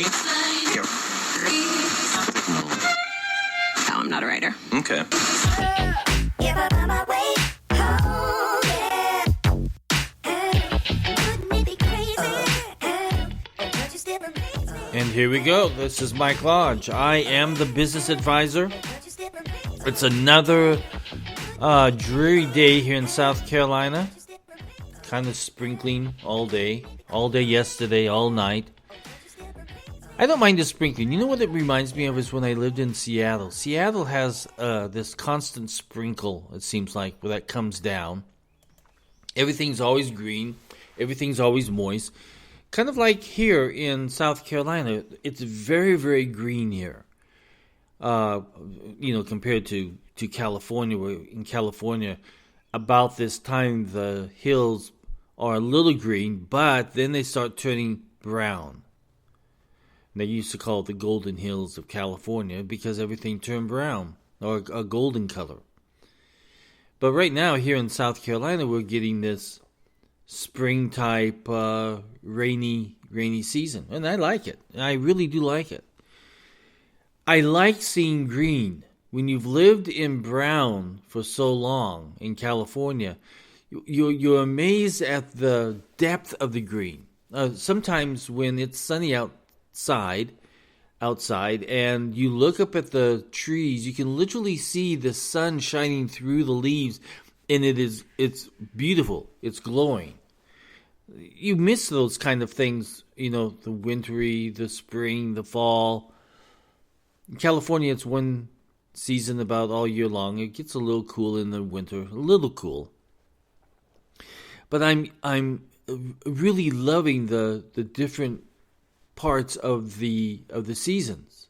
Green. Here. No, I'm not a writer. Okay. And here we go. This is Mike Lodge. I am the business advisor. It's another dreary day here in South Carolina. Kind of sprinkling all day yesterday, all night. I don't mind the sprinkling. You know what it reminds me of is when I lived in Seattle. Seattle has this constant sprinkle, it seems like, where that comes down. Everything's always green. Everything's always moist. Kind of like here in South Carolina, it's very, very green here. Compared to California, where in California, about this time, the hills are a little green, but then they start turning brown. They used to call it the Golden Hills of California because everything turned brown or a golden color. But right now, here in South Carolina, we're getting this spring type rainy season, and I like it. I really do like it. I like seeing green. When you've lived in brown for so long in California, you're amazed at the depth of the green. Sometimes when it's sunny outside, and you look up at the trees, you can literally see the sun shining through the leaves, and it's beautiful. It's glowing. You miss those kind of things, the wintry, the spring, the fall. In California, it's one season about all year long. It gets a little cool in the winter, a little cool. But I'm really loving the different parts of the seasons.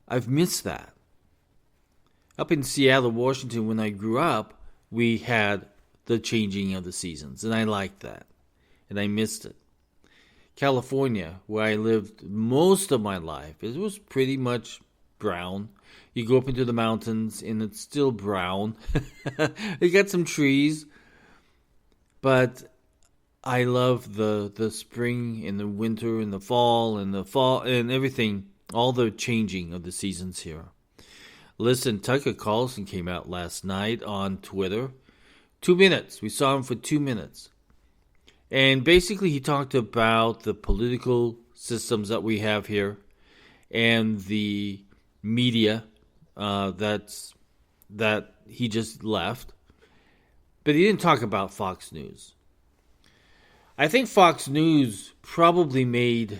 I've missed that. Up in Seattle, Washington, when I grew up, we had the changing of the seasons, and I liked that, and I missed it. California, where I lived most of my life, it was pretty much brown. You go up into the mountains, and it's still brown. They got some trees, but I love the spring and the winter and the fall and everything, all the changing of the seasons here. Listen, Tucker Carlson came out last night on Twitter. 2 minutes. We saw him for 2 minutes. And basically he talked about the political systems that we have here and the media that he just left. But he didn't talk about Fox News. I think Fox News probably made,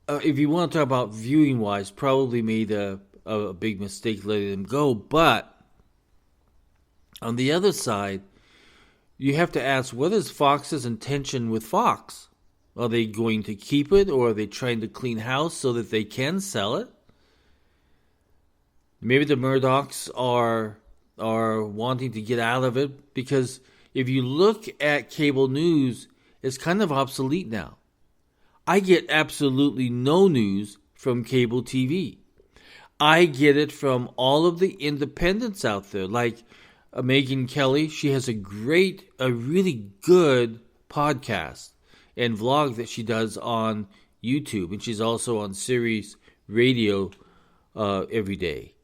if you want to talk about viewing-wise, probably made a big mistake letting them go. But on the other side, you have to ask, what is Fox's intention with Fox? Are they going to keep it, or are they trying to clean house so that they can sell it? Maybe the Murdochs are wanting to get out of it, because if you look at cable news, it's kind of obsolete now. I get absolutely no news from cable TV. I get it from all of the independents out there, like Megyn Kelly. She has a really good podcast and vlog that she does on YouTube, and she's also on Sirius Radio every day.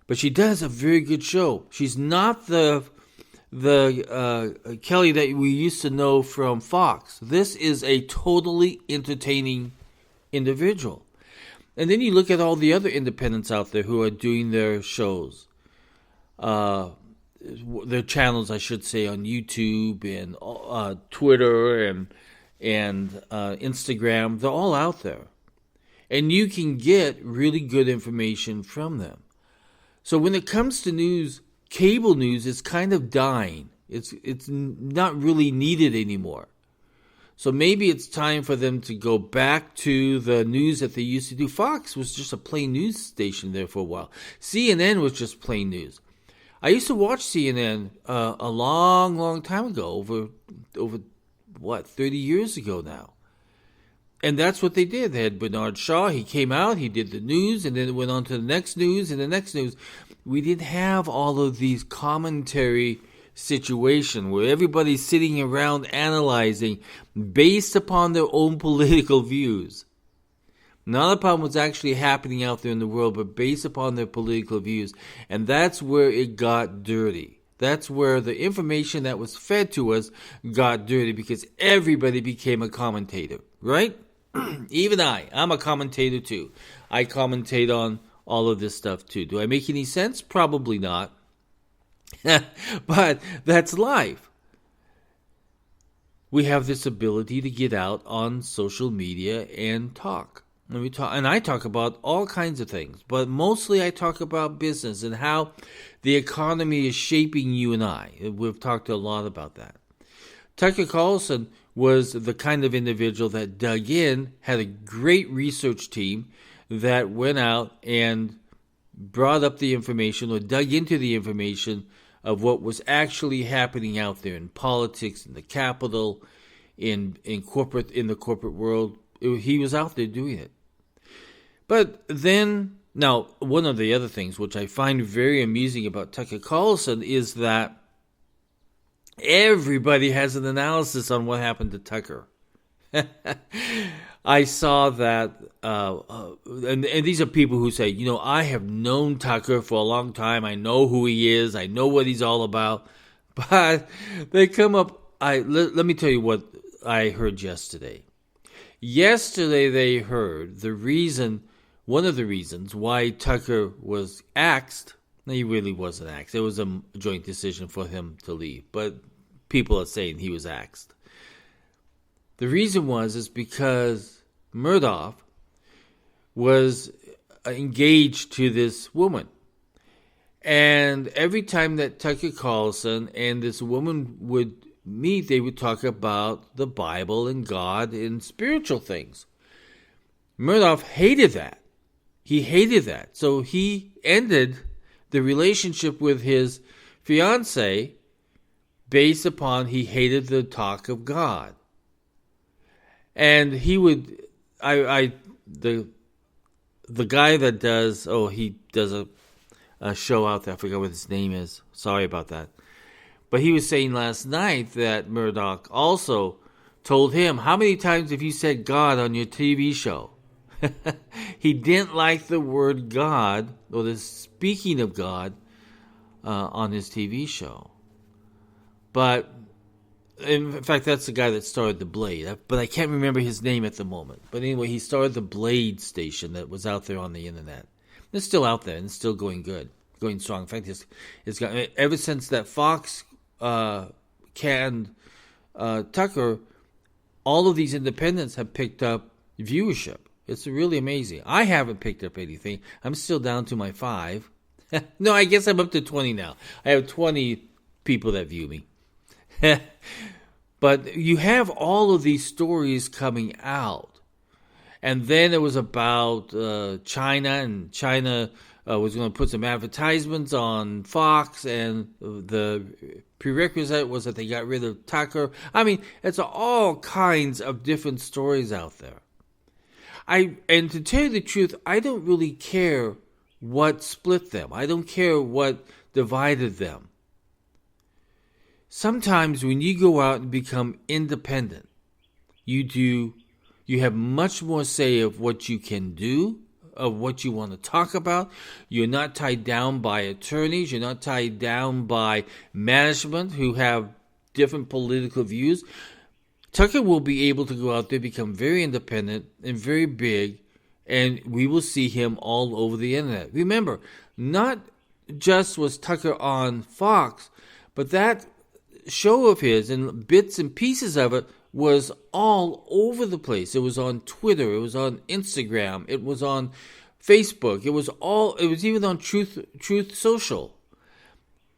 But she does a very good show. She's not the Kelly that we used to know from Fox. This is a totally entertaining individual. And then you look at all the other independents out there who are doing their shows, their channels, I should say, on YouTube and Twitter and Instagram. They're all out there. And you can get really good information from them. So when it comes to news, cable news is kind of dying. It's not really needed anymore. So maybe it's time for them to go back to the news that they used to do. Fox was just a plain news station there for a while. CNN was just plain news. I used to watch CNN a long, long time ago, over 30 years ago now. And that's what they did. They had Bernard Shaw. He came out, he did the news, and then it went on to the next news and the next news. We didn't have all of these commentary situation where everybody's sitting around analyzing based upon their own political views. Not upon what's actually happening out there in the world, but based upon their political views. And that's where it got dirty. That's where the information that was fed to us got dirty, because everybody became a commentator, right? Even I'm a commentator too. I commentate on all of this stuff too. Do I make any sense? Probably not. But that's life. We have this ability to get out on social media and talk. And I talk about all kinds of things, but mostly I talk about business and how the economy is shaping you and I. We've talked a lot about that. Tucker Carlson was the kind of individual that dug in, had a great research team that went out and brought up the information or dug into the information of what was actually happening out there in politics, in the Capitol, in the corporate world. He was out there doing it. But then, now, one of the other things which I find very amusing about Tucker Carlson is that everybody has an analysis on what happened to Tucker. I saw that, and these are people who say, I have known Tucker for a long time. I know who he is. I know what he's all about. But they come up, let me tell you what I heard yesterday. Yesterday they heard one of the reasons why Tucker was axed. He really wasn't axed. It was a joint decision for him to leave. But people are saying he was axed. The reason is because Murdoch was engaged to this woman. And every time that Tucker Carlson and this woman would meet, they would talk about the Bible and God and spiritual things. Murdoch hated that. He hated that. So he ended the relationship with his fiancée based upon he hated the talk of God. And he would, the guy that does, he does a show out there. I forgot what his name is. Sorry about that. But he was saying last night that Murdoch also told him, how many times have you said God on your TV show? He didn't like the word God or the speaking of God on his TV show. But in fact, that's the guy that started The Blade. But I can't remember his name at the moment. But anyway, he started The Blade station that was out there on the internet. It's still out there and it's still going good, going strong. In fact, it's got, ever since that Fox canned Tucker, all of these independents have picked up viewership. It's really amazing. I haven't picked up anything. I'm still down to my 5. No, I guess I'm up to 20 now. I have 20 people that view me. But you have all of these stories coming out. And then it was about China, and China was going to put some advertisements on Fox, and the prerequisite was that they got rid of Tucker. I mean, it's all kinds of different stories out there. And to tell you the truth, I don't really care what split them. I don't care what divided them. Sometimes when you go out and become independent, you have much more say of what you can do, of what you want to talk about. You're not tied down by attorneys. You're not tied down by management who have different political views. Tucker will be able to go out there, become very independent and very big, and we will see him all over the internet. Remember, not just was Tucker on Fox, but that show of his and bits and pieces of it was all over the place. It was on Twitter, it was on Instagram, it was on Facebook, it was even on Truth Social.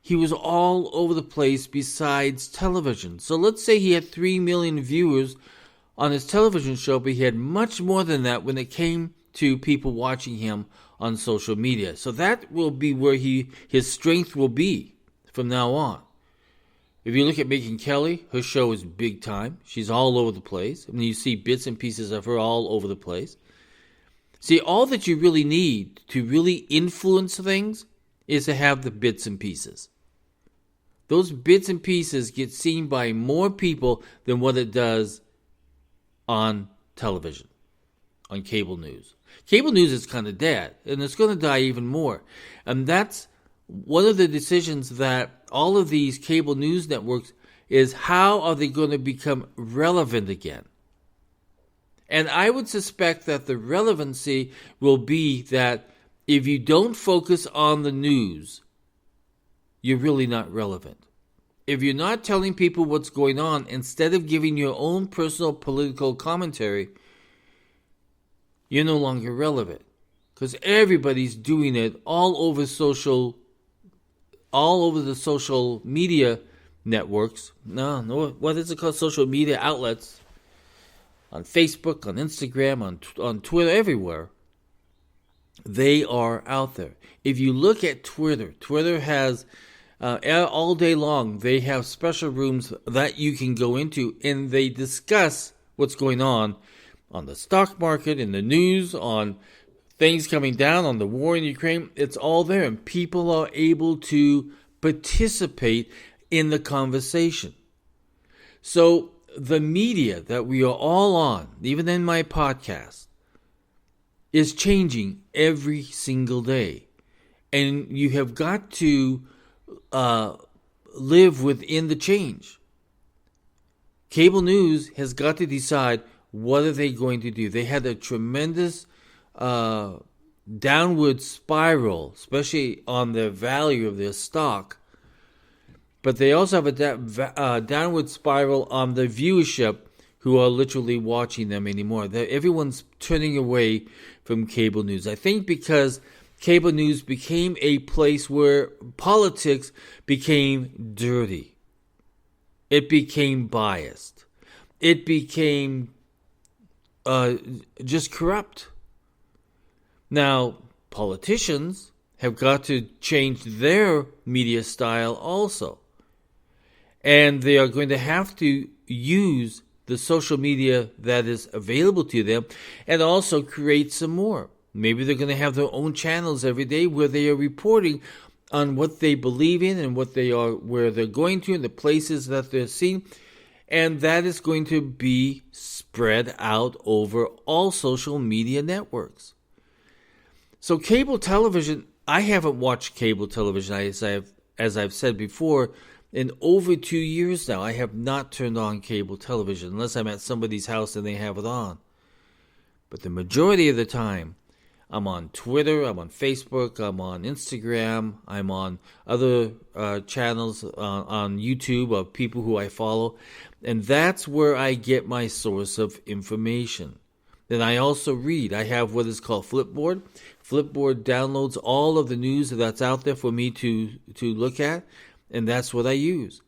He was all over the place besides television. So let's say he had 3 million viewers on his television show, but he had much more than that when it came to people watching him on social media. So that will be where his strength will be from now on. If you look at Megyn Kelly, her show is big time. She's all over the place. I mean, you see bits and pieces of her all over the place. See, all that you really need to really influence things is to have the bits and pieces. those bits and pieces get seen by more people than what it does on television, on cable news. Cable news is kind of dead, and it's going to die even more. And that's one of the decisions that all of these cable news networks is, how are they going to become relevant again? And I would suspect that the relevancy will be that if you don't focus on the news, you're really not relevant. If you're not telling people what's going on, instead of giving your own personal political commentary, you're no longer relevant. Because everybody's doing it all over the social media networks. No, what is it called? Social media outlets. On Facebook, on Instagram, on Twitter, everywhere. They are out there. If you look at Twitter has, all day long, they have special rooms that you can go into, and they discuss what's going on the stock market, in the news, on things coming down, on the war in Ukraine. It's all there, and people are able to participate in the conversation. So the media that we are all on, even in my podcast, is changing every single day. And you have got to live within the change. Cable news has got to decide, what are they going to do? They had a tremendous downward spiral, especially on the value of their stock. But they also have a downward spiral on the viewership, who are literally watching them anymore. Everyone's turning away from cable news. I think because cable news became a place where politics became dirty. It became biased. It became just corrupt. Now, politicians have got to change their media style also. And they are going to have to use the social media that is available to them, and also create some more. Maybe they're going to have their own channels every day where they are reporting on what they believe in and what they are, where they're going to, and the places that they're seeing. And that is going to be spread out over all social media networks. So cable television, I haven't watched cable television, as I've said before, in over 2 years now. I have not turned on cable television unless I'm at somebody's house and they have it on. But the majority of the time, I'm on Twitter, I'm on Facebook, I'm on Instagram, I'm on other channels on YouTube of people who I follow. And that's where I get my source of information. Then I also read. I have what is called Flipboard. Flipboard downloads all of the news that's out there for me to look at. And that's what I use.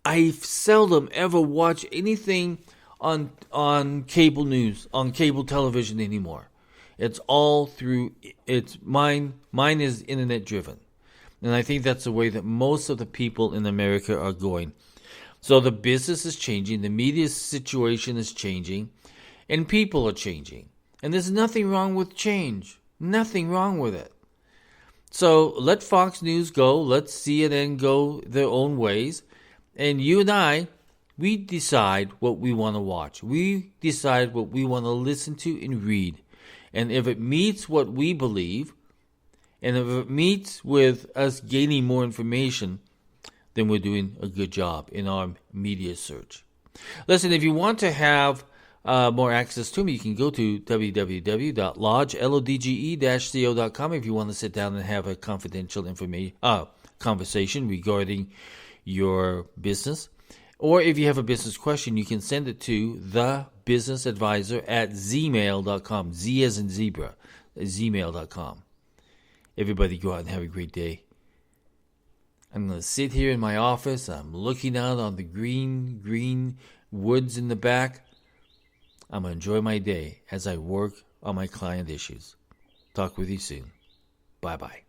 I seldom ever watch anything on cable news, on cable television anymore. It's all through, mine is internet driven. And I think that's the way that most of the people in America are going. So the business is changing, the media situation is changing, and people are changing. And there's nothing wrong with change. Nothing wrong with it. So let Fox News go, let CNN go their own ways, and you and I, we decide what we want to watch. We decide what we want to listen to and read. And if it meets what we believe, and if it meets with us gaining more information, then we're doing a good job in our media search. Listen, if you want to have more access to me, you can go to www.lodge-co.com if you want to sit down and have a confidential conversation regarding your business. Or if you have a business question, you can send it to thebusinessadvisor@gmail.com. Z as in zebra, gmail.com. Everybody go out and have a great day. I'm going to sit here in my office. I'm looking out on the green woods in the back. I'm going to enjoy my day as I work on my client issues. Talk with you soon. Bye-bye.